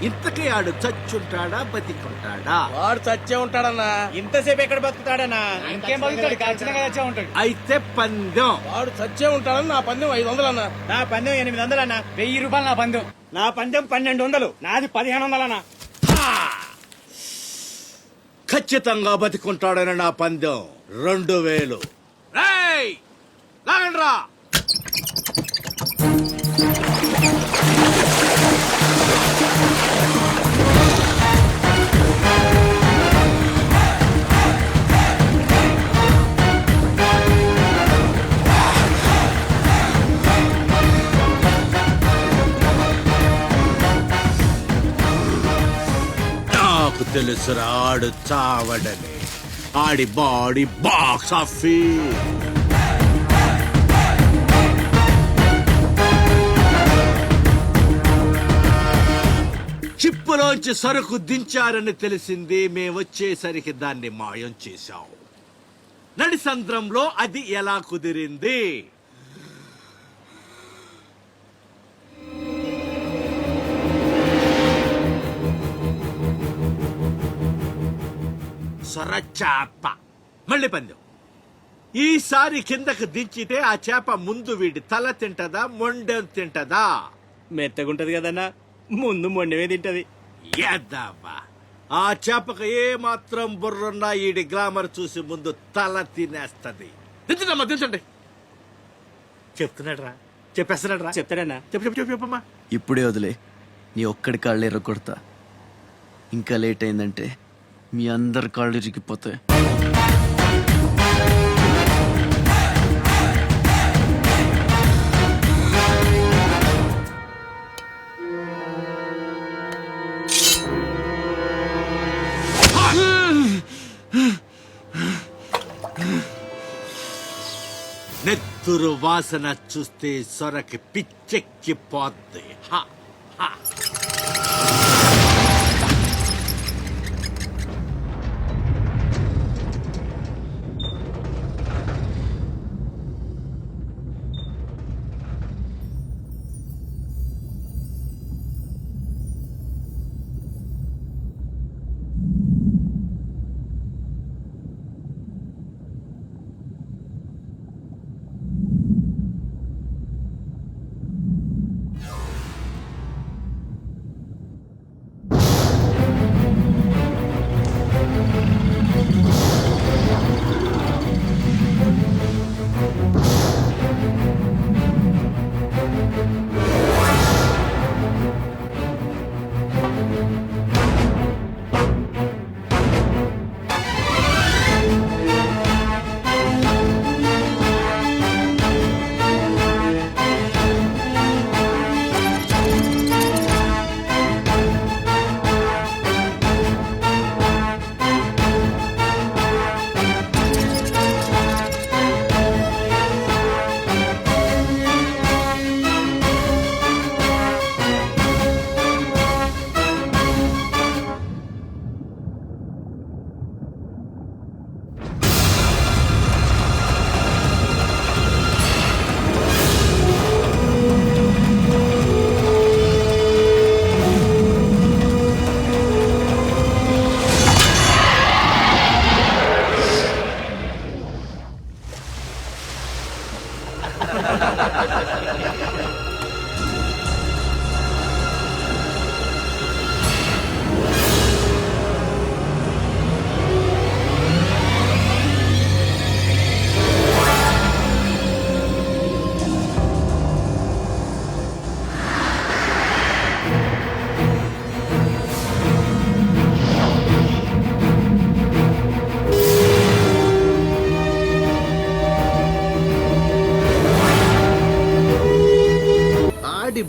ఇంతకీ ఆడు చచ్చుంటాడా బతికుంటాడా? వాడు చచ్చే ఉంటాడన్నా. ఇంతసేపు ఎక్కడ బతుకుతాడన్నా? ఇంకేం బతుకుతాడు? ఖచ్చితంగా చచ్చే ఉంటాడు. అయితే పందెం. వాడు చచ్చే ఉంటాడని నా పందెం 500 అన్నా. నా పందెం 800 అన్న. 1000 రూపాయలు నా పందెం. నా పందెం 1200. నాది 1500 అన్న. ఖచ్చితంగా బతికుంటాడని నా పందెం 2000. రేయ్, లాగండ్రా. నాకు తెలుసురా ఆడు చావడని. ఆడి బాడీ బాక్స్ ఆఫీస్. చిప్పులోంచి సరుకు దించారని తెలిసింది. మేమొచ్చేసరికి దాన్ని మాయం చేశాం. నడిసంద్రంలో అది ఎలా కుదిరింది? సొరచాప. మళ్ళీ పందెం. ఈసారి కిందకు దించితే ఆ చేప ముందు వీడి తల తింటదా, మొండెం తింటదా? మెత్తగుంటది కదన్నా, ముందు మొండమే తింటది. ఏద్దావా, ఆ చేపకు ఏ మాత్రం బుర్రున్నా ఈడి గ్లామర్ చూసి ముందు తల తినేస్తది. దించడమ్మా, దించండి. చెప్తున్నాడు రా, చెప్పేస్తున్నాడు రా. చెప్తాడన్నా. చెప్పమ్మా. ఇప్పుడే వదిలే, నీ ఒక్కడి కాళ్ళు ఎర్రగొడతా. ఇంకా లేట్ అయిందంటే మీ అందరి కాళ్ళు ఇరిగిపోతాయి. నెత్తురు వాసన చూస్తే సొరకి పిచ్చెక్కిపోద్ది. హా, హా.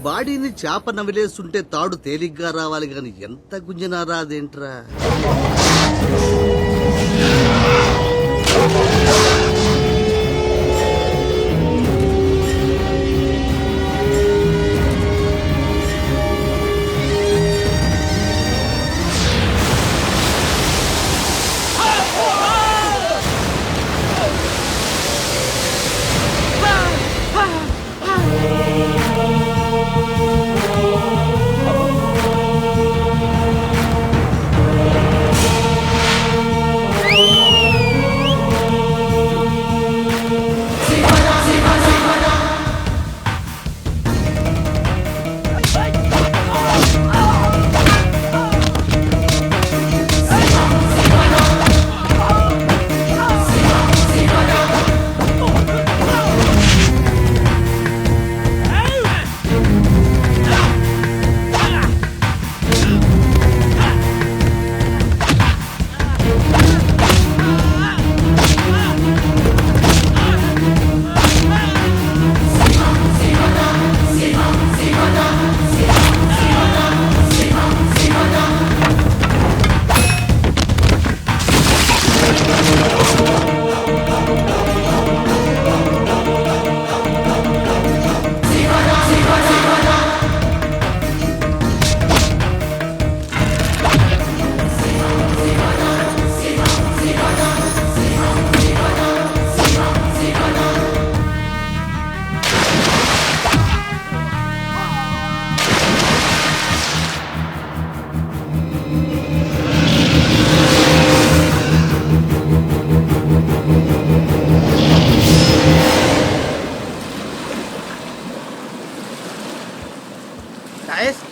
బాడీని చేప నవిలేస్తుంటే తాడు తేలిగ్గా రావాలి గాని ఎంత గుంజనారా అదేంట్రా.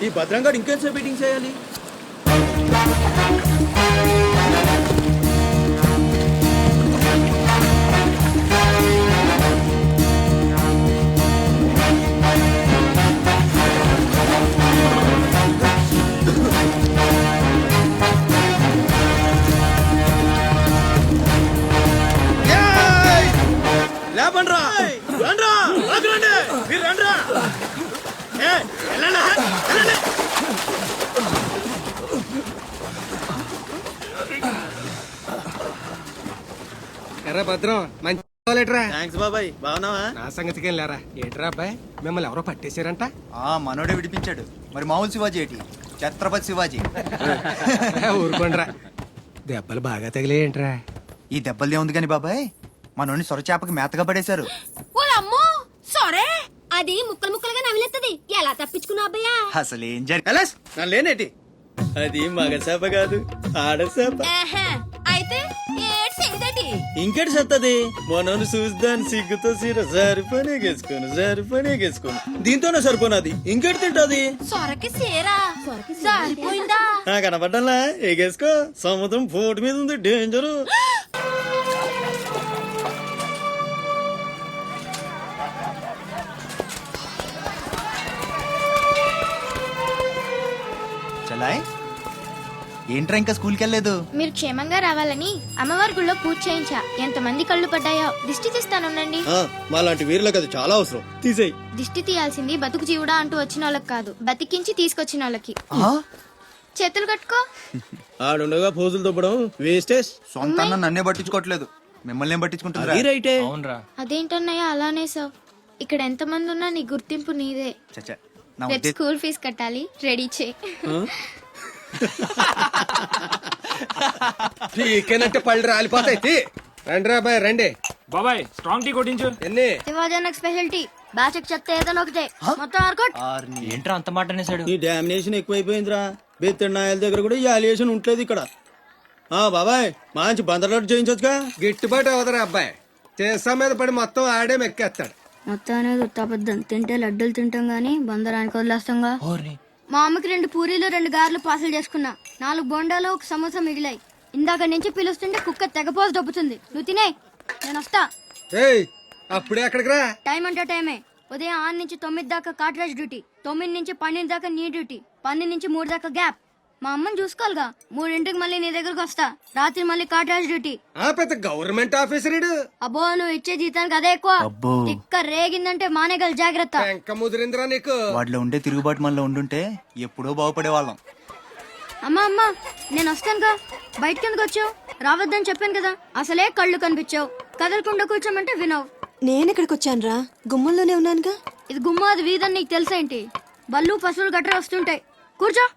ఈ భద్రంగాడు ఇంకేం మీటింగ్ చేయాలి? లేపండ్రా, రండ్రా, ఆగురండి, మీరు రండ్రా. వెళ్ళండి, వెళ్ళండి. ఎర్రా భద్రం మంచి లేట్రా. థ్యాంక్స్ బాబాయ్, బాగున్నావా? నా సంగతికి లేరా. ఏంట్రా అబ్బాయి, మిమ్మల్ని ఎవరో పట్టేశారంట? మనోడే విడిపించాడు. మరి మామూలు శివాజీ ఏంటి? ఛత్రపతి శివాజీ. ఊరుకోండిరా. దెబ్బలు బాగా తగిలేయంట్రా. ఈ దెబ్బలదే ఉంది కానీ బాబాయ్, మనోడిని సొరచేపకి మేతగా పడేశారు. ఓలమ్మో సరే అది ముక్కలు ముక్కలుగా నవిలేస్తుంది. ఎలా తప్పించుకున్నా అబ్బయ్యా? అసలు ఏం జరిగింది? ఎలాస్ నన్ను లేనేటి, అది మగ చేప కాదు, ఆడ చేప. ఆహా, అయితే ఏడ్స్ ఏంటండి? ఇంకేటి సత్తది? మనోని చూస్తాను సిగ్గుతో సీర సరిపోనేగేసుకోను దీంతోనే సరిపోనది. ఇంకేటి తింటది? సొరకి సేరా సరిపోయిందా? కనపడ్డంలా, ఎగేసుకో. సముద్రం పోటు మీద ఉంది, డేంజరు. చలాయ్ ఏంట్రా ఇంకా స్కూల్కి వెళ్ళలేదు? మీరు క్షేమంగా రావాలని అమ్మవారి గుళ్ళో పూజ చేయించా. ఎంతమంది కళ్ళు పడ్డాయో. దిష్టి తీస్తానుండండి. మాలాంటి వీరులకు అది చాలా అవసరం. తీసేయి. దిష్టి తీయాల్సింది బతుకు జీవుడా అంటూ వచ్చిన వాళ్ళకి కాదు, బతికించి తీసుకొచ్చిన వాళ్ళకి. చేతులు కట్టుకో. ఆడుండగా పోజులు దొబ్బడం వేస్టేజ్. సొంత అన్న నన్నే పట్టించుకోవట్లేదు, మిమ్మల్ని ఏం పట్టించుకుంటుందిరా? రైటే. అదేంటన్నయ్య అలానే సార్. ఇక్కడ ఎంతమంది ఉన్నా నీ గుర్తింపు నీదే. చచ్చా, నా రేపు ఉద్దేశం స్కూల్ ఫీజు కట్టాలి, రెడీ చేయి. పీకేనంటే పళ్ళు రాలిపోతాయి. రండిరా అబ్బాయి, రండి. బాబాయ్ స్ట్రాంగ్ టీ కొట్టించు. ఎన్ని శివాజనకు స్పెషాలిటీ బాచక్ చెత్త ఏదైనా ఒకటే. మొత్తం ఆర్కోట్. ఏంట్రా అంత మాట అనేసాడు? ఈ డామినేషన్ ఎక్కువైపోయిందిరా. బెత్తడి నాయల దగ్గర కూడా ఈ అలియేషన్ ఉంటలేదు ఇక్కడ. బాబాయ్ మంచి బందర్లోటు చేయించొచ్చుగా. గిట్టుబాటు అవదరా అబ్బాయి. చేసా మీద పడి మొత్తం ఆడే మెక్కేస్తాడు. మొత్తం అనేది ఉత్తాబద్ధం. తింటే లడ్డూలు తింటాం గానీ బందరానికి వదిలేస్తాంగా. మా అమ్మకి 2 పూరీలు 2 గారెలు పార్సల్ చేసుకున్నా. 4 బొండాలు 1 సమోసా మిగిలాయి. ఇందాక నుంచి పిలుస్తుంటే కుక్క తెగపోసి దొబ్బుతుంది. నువ్వు తినే, నేను వస్తా. ఏయ్, అప్పుడే అక్కడికి రా. టైం అంటే టైమే. ఉదయం 6 నుంచి 9 దాకా కాట్రాజ్ డ్యూటీ, 9 నుంచి 12 దాకా నీ డ్యూటీ, 12 నుంచి 3 దాకా గ్యాప్. మా అమ్మని చూసుకోవాలిగా. 3ంటికి మళ్ళీ నీ దగ్గరకు వస్తా. రాత్రి మళ్ళీ కాట్రాజ్ డ్యూటీ. పెద్ద గవర్నమెంట్ ఆఫీసర్ ఇడు. అబ్బో, నువ్వు ఇచ్చే జీతానికి అదే ఎక్కువ. తిక్క రేగిందంటే మానేగల జాగ్రత్త. వెంక ముదిరిందిరా నీకు. వాటిలో ఉండే తిరుగుబాటు మనలో ఉండుంటే ఎప్పుడో బాగుపడే వాళ్ళం. అమ్మా నేను వస్తానుగా. బయటకెందుకు వచ్చావు? రావద్దని చెప్పాను కదా. అసలే కళ్ళు కనిపించావు. కదలకుండా కూర్చోమంటే వినవు. నేనెక్కడికి వచ్చాను రా, గుమ్మంలోనే ఉన్నానుగా. ఇది గుమ్మ, అది వీధని నీకు తెలుసేంటి? బళ్ళు పశువులు గట్రా వస్తుంటాయి. కూర్చో.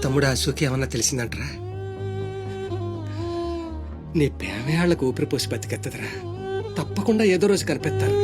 తమ్ముడు అశోక్ ఏమన్నా తెలిసిందంటరా? నీ పేమే వాళ్ళకు ఊపిరి పోసి బతికెత్తదరా. తప్పకుండా ఏదో రోజు కనిపెత్తారు.